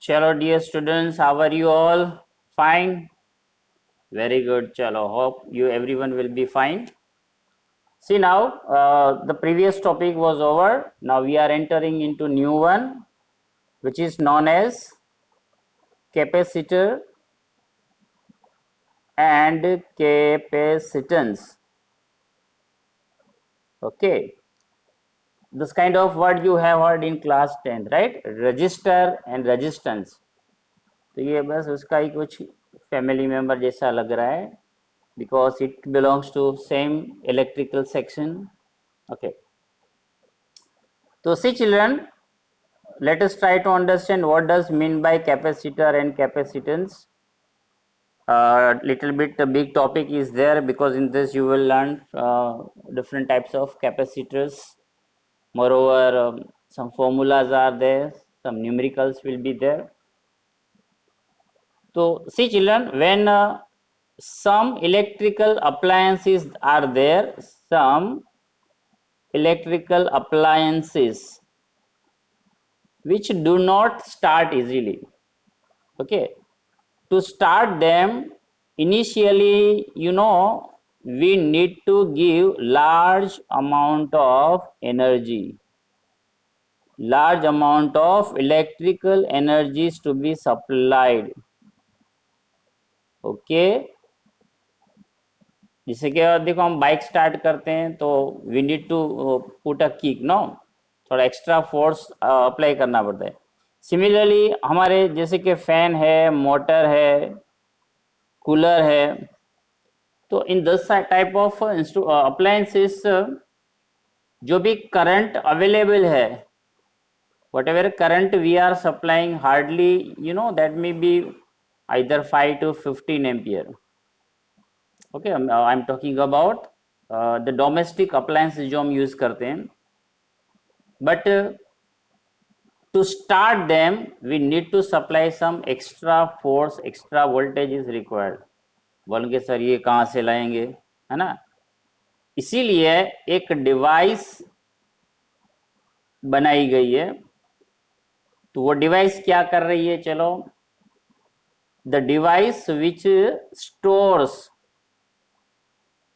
Chalo, dear students, how are you all? Fine? Very good. Chalo, hope you everyone will be fine. See now, the previous topic was over. Now we are entering into new one, which is known as capacitor and capacitance. Okay, this kind of word you have heard in class 10th, right? Resistor and resistance. तो ये बस उसका ही कुछ family member जैसा लग रहा है, because it belongs to same electrical section. Okay, so see children, let us try to understand what does mean by capacitor and capacitance. Little bit a big topic is there, because in this you will learn different types of capacitors. Moreover, some formulas are there, some numericals will be there. So see children, when some electrical appliances are there, some electrical appliances which do not start easily. Okay, to start them initially, we need to give large amount of energy, large amount of electrical energies to be supplied. Okay, जैसे कि देखो हम bike start करते हैं तो we need to put a kick, no, थोड़ा extra force apply करना पड़ता है. सिमिलरली हमारे जैसे कि फैन है, मोटर है, कूलर है, तो in this type of appliances जो भी करंट अवेलेबल है, whatever current we are supplying, hardly that may be either 5 to 15 ampere. Okay, I'm talking about the domestic appliances जो हम यूज करते हैं. But to start them we need to supply some extra force, extra voltage is required. बोलेंगे sir ये कहाँ से लाएंगे, है ना. इसीलिए एक डिवाइस बनाई गई है. तो वो डिवाइस क्या कर रही है, चलो, the device which stores,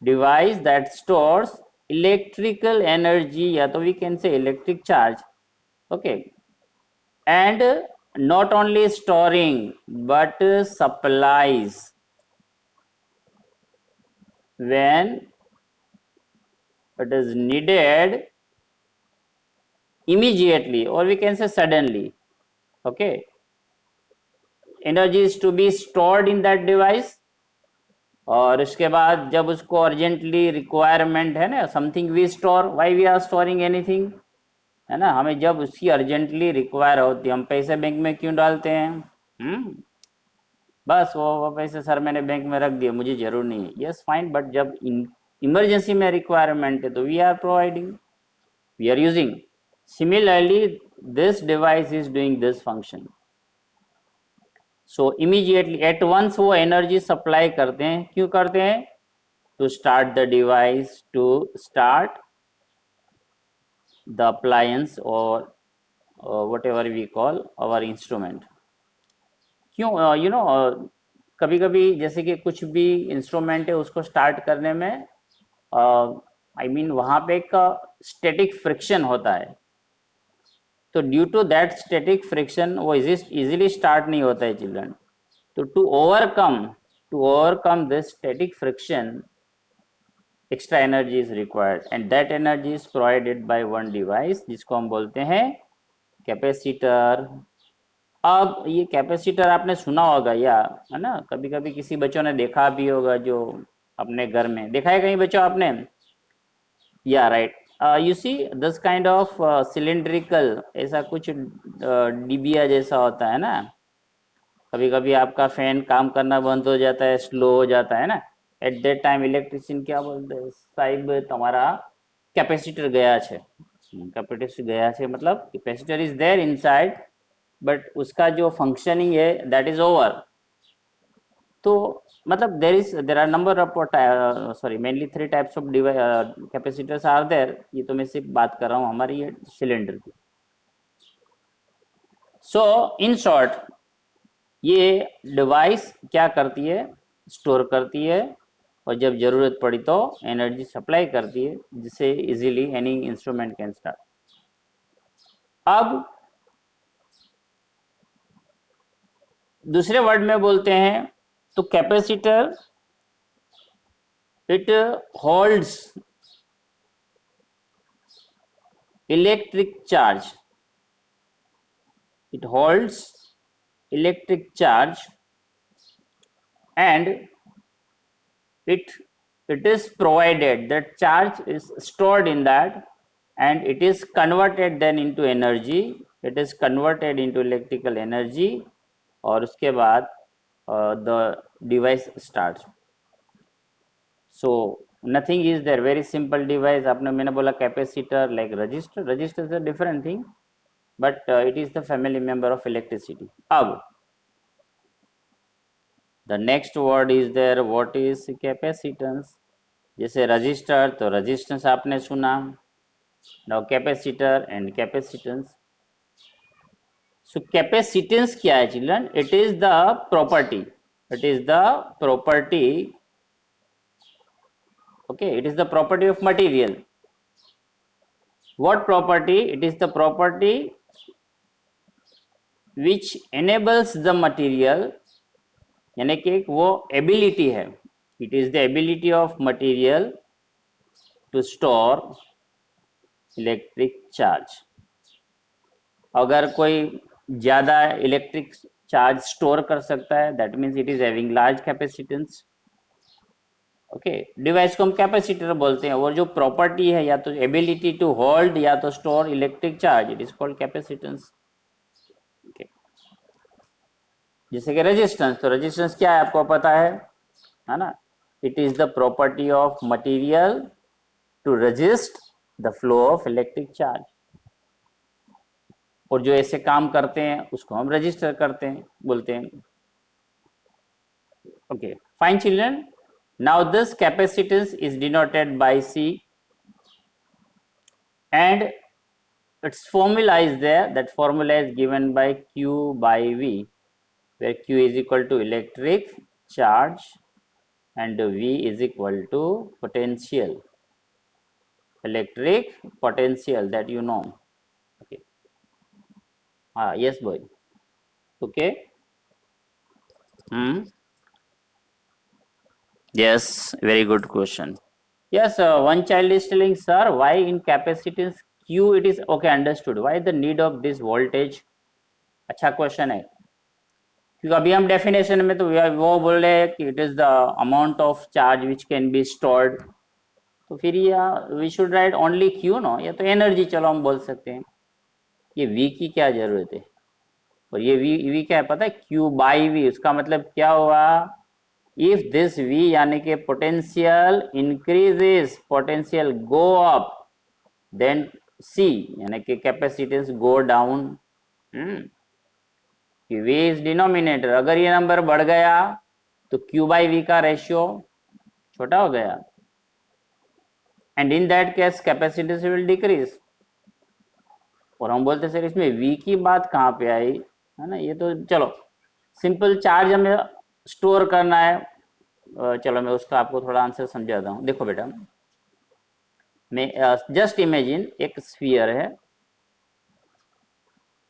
device that stores electrical energy, या तो we can say electric charge. Okay, and not only storing but supplies when it is needed immediately, or we can say suddenly. Okay, energy is to be stored in that device, और उसके बाद जब उसको urgently requirement है ना, something we store, why we are storing anything, है ना. हमें जब उसकी अर्जेंटली रिक्वायर होती है, हम पैसे बैंक में क्यों डालते हैं? बस वो पैसे सर मैंने बैंक में रख दिए, मुझे जरूर नहीं है. यस फाइन, बट जब इमरजेंसी में रिक्वायरमेंट है तो we are providing, we are using. Similarly this device is doing this function. So immediately at once वो एनर्जी सप्लाई करते हैं. क्यों करते हैं? To start the device, to start the appliance, और whatever we call our instrument. क्यों? कभी कभी जैसे कि कुछ भी इंस्ट्रूमेंट है उसको स्टार्ट करने में आई मीन वहाँ पे एक स्टैटिक फ्रिक्शन होता है. तो due to that static friction वो इजीली स्टार्ट नहीं होता है चिल्ड्रन. तो to overcome this static friction, extra energy is required, and that energy is provided by one device जिसको हम बोलते हैं कैपेसिटर. अब ये कैपेसिटर आपने सुना होगा, या है ना, कभी कभी किसी बच्चों ने देखा भी होगा, जो अपने घर में देखा है कहीं बच्चों आपने. या right, you see this kind of cylindrical, ऐसा कुछ डिबिया जैसा होता है ना. कभी कभी आपका फैन काम करना बंद हो जाता है, स्लो हो जाता है ना. एट दैट टाइम इलेक्ट्रिशियन क्या बोलते हैं, साहिब तुम्हारा कैपेसिटर गया है. कैपेसिटर गया है मतलब capacitor is there inside, but उसका जो फंक्शनिंग है दैट इज ओवर. तो मतलब there are number of mainly 3 types of capacitors are there. ये तो मैं सिर्फ बात कर रहा हूँ हमारी ये सिलेंडर की. सो इन शॉर्ट, ये डिवाइस क्या करती है, स्टोर करती है और जब जरूरत पड़ी तो एनर्जी सप्लाई करती है, जिससे easily any instrument can start. अब दूसरे वर्ड में बोलते हैं तो capacitor it holds electric charge, it holds electric charge and it it is provided that charge is stored in that and it is converted then into energy, it is converted into electrical energy और उसके बाद the device starts. So nothing is there, very simple device. आपने मैंने बोला capacitor like resistor, resistor is a different thing but it is the family member of electricity. अब the next word is there, what is capacitance? जैसे register तो resistance आपने सुना, now capacitor and capacitance. So capacitance क्या है children? It is the property, it is the property, okay, it is the property of material. What property? It is the property which enables the material, यानी कि वो ability है, it is the ability of material to store electric charge. अगर कोई ज्यादा electric charge store कर सकता है, that means it is having large capacitance. Okay, device को हम कैपेसिटर बोलते हैं और जो प्रॉपर्टी है या तो एबिलिटी टू होल्ड या तो store electric charge, it is called capacitance. Okay, जैसे कि रेजिस्टेंस, तो रेजिस्टेंस क्या है आपको पता है ना? It is the property of material to resist the flow of electric charge, और जो ऐसे काम करते हैं उसको हम रजिस्टर करते हैं, बोलते हैं। Okay, fine children, now this capacitance is denoted by C and its formula is there, that formula is given by Q by V, where Q is equal to electric charge and V is equal to potential, electric potential, that you know. Okay, yes boy, okay. Yes, very good question. Yes, one child is telling, sir, why in capacitance Q it is okay, understood, why the need of this voltage? अच्छा question है, क्योंकि अभी हम definition में तो वो बोल रहे हैं कि it is the amount of charge which can be stored, तो फिर ये we should write only Q no, या तो एनर्जी चलो हम बोल सकते हैं, ये V की क्या जरूरत है? और ये V क्या है पता है? Q बाई V, उसका मतलब क्या हुआ? इफ दिस V यानी कि potential increases, potential go up, then C यानी कि capacitance go down. V is denominator, अगर ये नंबर बढ़ गया तो Q बाई V का रेशियो छोटा हो गया, and in that case capacitance will decrease. और हम बोलते सर इसमें V की बात कहाँ पे आई, है ना? ये तो चलो सिंपल चार्ज हमें स्टोर करना है, चलो मैं उसका आपको थोड़ा आंसर समझाता हूँ। देखो बेटा, मैं जस्ट इमेजिन एक स्फीयर है,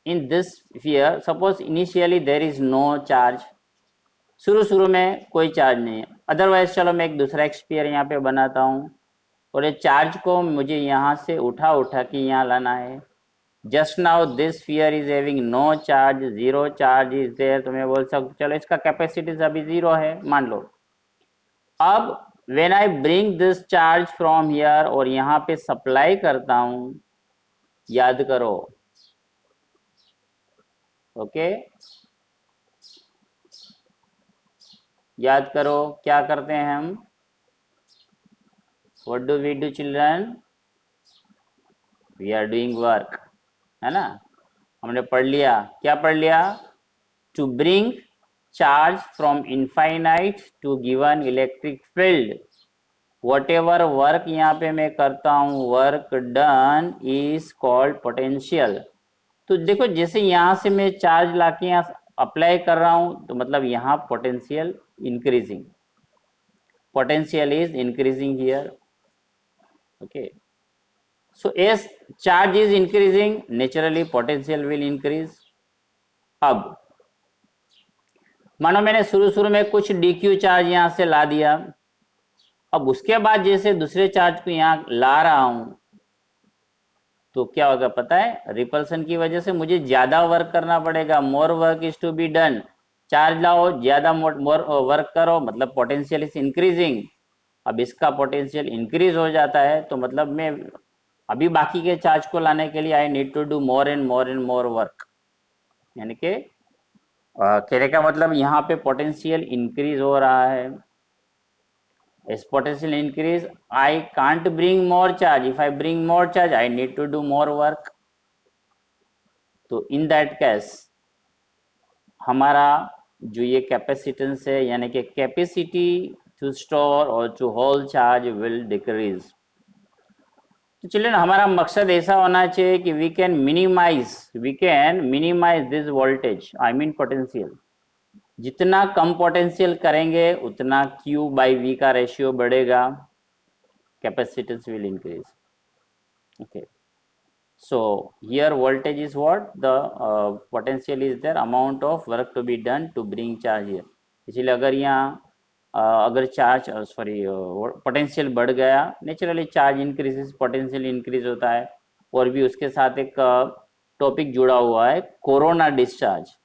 in this sphere suppose initially there is no charge, शुरू में कोई चार्ज नहीं है, अदरवाइज चलो मैं एक दूसरा एक स्फीयर यहाँ पे बनाता हूँ और ये चार्ज को मुझे यहाँ से उठा के यहाँ लाना है। Just now this sphere is having no charge, zero charge is there, तो मैं बोल सकता चलो इसका कैपेसिटी अभी जीरो है मान लो। अब when I bring this charge from here और यहाँ पे सप्लाई करता हूं, याद करो, ओके, याद करो क्या करते हैं हम, what do we do children? We are doing work, है ना? हमने पढ़ लिया, क्या पढ़ लिया? To bring charge from infinite to given electric field, whatever work यहाँ पे मैं करता हूँ, work done is called potential। तो देखो जैसे यहाँ से मैं चार्ज लाके यहाँ अप्लाई कर रहा हूँ तो मतलब यहाँ potential increasing, potential is increasing here. Okay, so as charge is increasing, naturally potential will increase. अब मानो मैंने शुरू में कुछ dq चार्ज यहाँ से ला दिया, अब उसके बाद जैसे दूसरे चार्ज को यहाँ ला रहा हूं तो क्या होगा पता है, रिपल्सन की वजह से मुझे ज्यादा वर्क करना पड़ेगा, more work is to be done. Charge लाओ, ज्यादा मोर वर्क करो, मतलब पोटेंशियल इज इंक्रीजिंग। अब इसका पोटेंशियल इंक्रीज हो जाता है तो मतलब मैं अभी बाकी के चार्ज को लाने के लिए I need to do more and more work. यानी कि कहने का मतलब यहाँ पे पोटेंशियल इंक्रीज हो रहा है। As potential increase, I can't bring more charge. If I bring more charge, I need to do more work. तो in that case, हमारा जो ये कैपेसिटेंस है यानी कि कैपेसिटी टू स्टोर और to hold charge will decrease. तो children हमारा मकसद ऐसा होना चाहिए कि we can minimize this voltage, I mean potential. जितना कम पोटेंशियल करेंगे उतना Q बाई V का रेशियो बढ़ेगा, capacitance will increase. Okay, so here voltage is what, the potential is there, amount of work to be done to bring charge here. इसलिए अगर यहाँ अगर चार्ज पोटेंशियल बढ़ गया, naturally charge increases, potential increase होता है। और भी उसके साथ एक टॉपिक जुड़ा हुआ है, कोरोना डिस्चार्ज,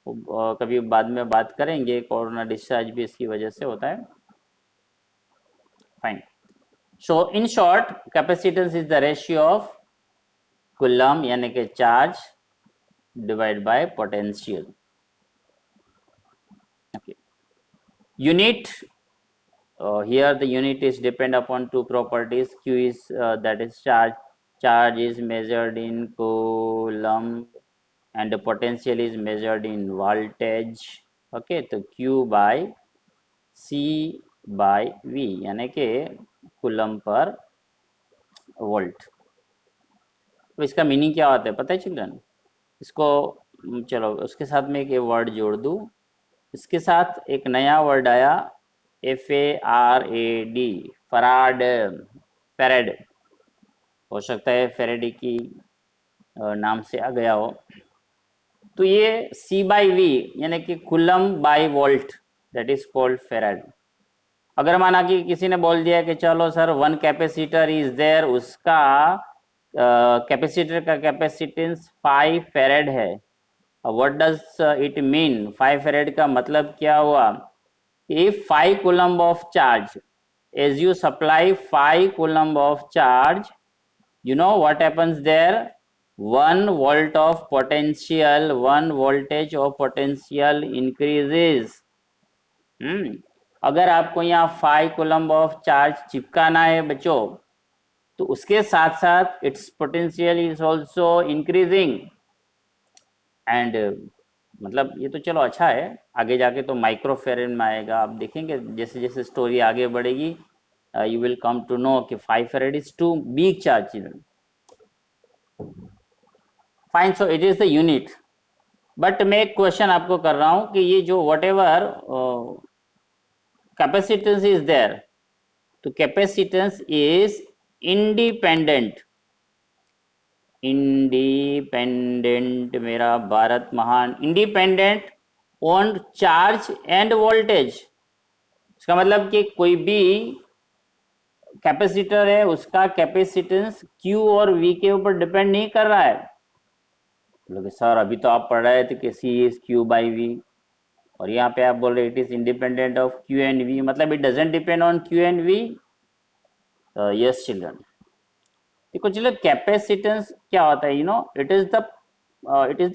कभी बाद में बात करेंगे। कोरोना डिस्चार्ज भी इसकी वजह से होता है। Fine, so in short capacitance is the ratio of coulomb यानी कि charge divide by potential. Okay, unit, here the unit is depend upon two properties. Q is that is charge is measured in coulomb and the potential is measured in voltage. Okay, तो Q by C by V यानी कि coulomb per volt. तो इसका meaning क्या होता है पता है चिल्ड्रन? इसको चलो उसके साथ में एक वर्ड जोड़ दूँ। इसके साथ एक नया वर्ड आया, FARAD, फराड, फेरेड, हो सकता है फेरेडी की नाम से आ गया हो। तो ये C बाई V यानी कि coulomb by volt, that is called farad. अगर माना कि किसी ने बोल दिया कि चलो sir one capacitor is there, उसका कैपेसिटर का कैपेसिटेंस 5 फेरेड है। What does it mean? 5 farad का मतलब क्या हुआ? If 5 coulomb of charge, as you supply 5 coulomb of charge, you know what happens there? 1 volt of potential, 1 voltage of potential increases. अगर आपको यहाँ 5 coulomb of charge चिपकाना है बच्चों, तो उसके साथ साथ its potential is also increasing and मतलब ये तो चलो अच्छा है, आगे जाके तो माइक्रो फेरेड में आएगा। आप देखेंगे जैसे जैसे स्टोरी आगे बढ़ेगी, you will come to know कि 5 farad is too big charge children. Fine, so it is the unit. But मैं एक क्वेश्चन आपको कर रहा हूं कि ये जो whatever capacitance is there, तो कैपेसिटेंस इज इंडिपेंडेंट मेरा भारत महान, independent on charge and voltage. इसका मतलब कि कोई भी कैपेसिटर है उसका कैपेसिटेंस Q और V के ऊपर डिपेंड नहीं कर रहा है। बोलोगे सर अभी तो आप पढ़ रहे थे कि C is Q by V, और यहाँ पे आप बोल रहे it is independent of Q and V, मतलब it doesn't depend on Q and V। Yes children, देखो चलो कैपेसिटेंस क्या होता है, you know it is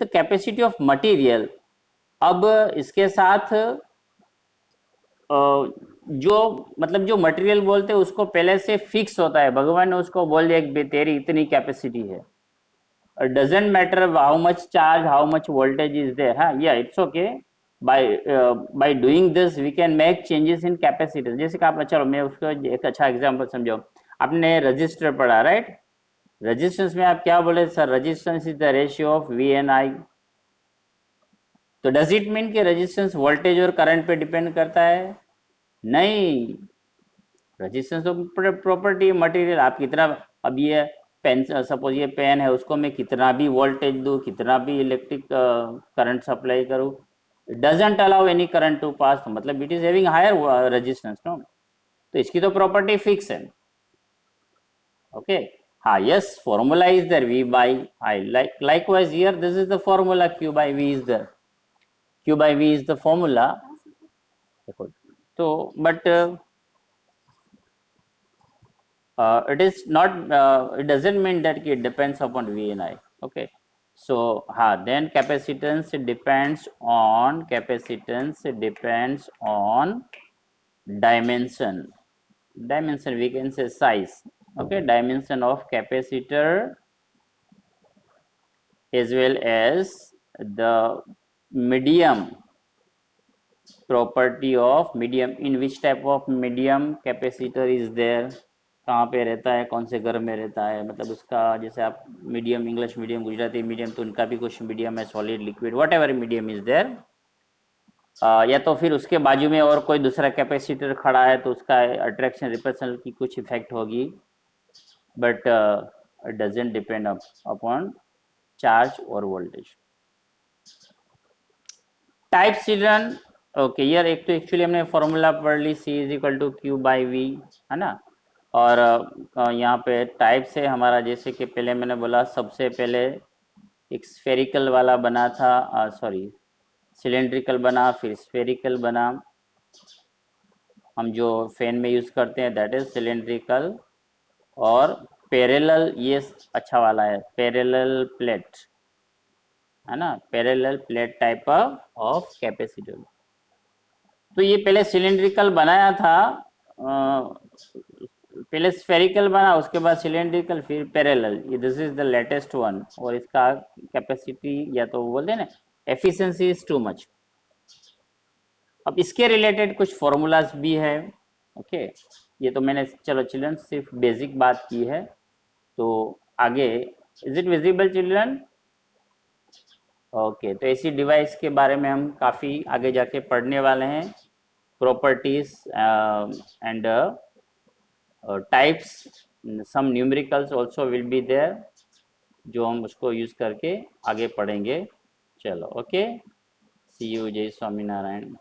the capacity of material. अब इसके साथ जो मतलब जो मटेरियल बोलते हैं उसको पहले से फिक्स होता है, भगवान ने उसको बोल दिया कि तेरी इतनी कैपेसिटी है, doesn't matter how much charge, how much voltage is there. हाँ, या it's okay, by doing this we can make changes in capacitance. जैसे कि आप, चलो मैं उसको एक अच्छा एग्जांपल समझाओ। आपने रजिस्टर पढ़ा, राइट? रेजिस्टेंस में आप क्या बोले sir? Resistance is the ratio of V and I। तो डज इट मीन कि रेजिस्टेंस वोल्टेज और करंट पे डिपेंड करता है? नहीं, रेजिस्टेंस तो प्रॉपर्टी मटेरियल। आप कितना, अब ये पेन, सपोज ये पेन है, उसको मैं कितना भी वोल्टेज दूं, कितना भी इलेक्ट्रिक करंट सप्लाई करूं, doesn't allow any current to pass, मतलब it is having higher resistance, no? तो इसकी तो प्रॉपर्टी फिक्स है। ओके, हाँ, yes, formula is there, v by I, likewise here this is the formula, q by v is there, q by v is the formula। तो but it is not, it doesn't mean that it depends upon v and I। okay, so then capacitance depends on dimension, we can say size। okay, dimension of capacitor as well as the medium, property of medium, in which type of medium capacitor is there, कहाँ पे रहता है, कौन से घर में रहता है, मतलब उसका, जैसे आप medium, English medium, Gujarati medium, तो उनका भी कुछ मीडियम है, solid, liquid, whatever medium is there. या तो फिर उसके बाजू में और कोई दूसरा कैपेसिटर खड़ा है तो उसका अट्रैक्शन रिपल्शन की कुछ इफेक्ट होगी, but it doesn't depend upon charge और वोल्टेज। टाइप चिल्ड्रन, ओके, यार एक तो एक्चुअली हमने फॉर्मूला पढ़ ली, C is equal to Q by V, है ना? और यहाँ पे टाइप से हमारा, जैसे कि पहले मैंने बोला, सबसे पहले एक स्फेरिकल वाला बना था, सॉरी सिलेंड्रिकल बना, फिर स्फेरिकल बना। हम जो फैन में यूज़ करते हैं दैट इज सिलेंड्रिकल, और पैरेलल, ये अच्छा वाला है, पैरेलल प्लेट, है ना, parallel plate type of capacitor. तो ये पहले सिलेंड्रिकल बनाया था, पहले स्फेरिकल बना, उसके बाद सिलेंड्रिकल, फिर पैरेलल, ये this is the latest one. और इसका कैपेसिटी, या तो बोलते हैं ना, एफिशिएंसी इज टू मच। अब इसके रिलेटेड कुछ फॉर्मूलाज भी है। ओके, ये तो मैंने, चलो चिल्ड्रन, सिर्फ बेसिक बात की है, तो आगे, is it visible children? Okay, तो ऐसी डिवाइस के बारे में हम काफ़ी आगे जाके पढ़ने वाले हैं, properties and types, some numericals also will be there, जो हम उसको यूज़ करके आगे पढ़ेंगे। चलो, ओके, सी यू, जय स्वामीनारायण।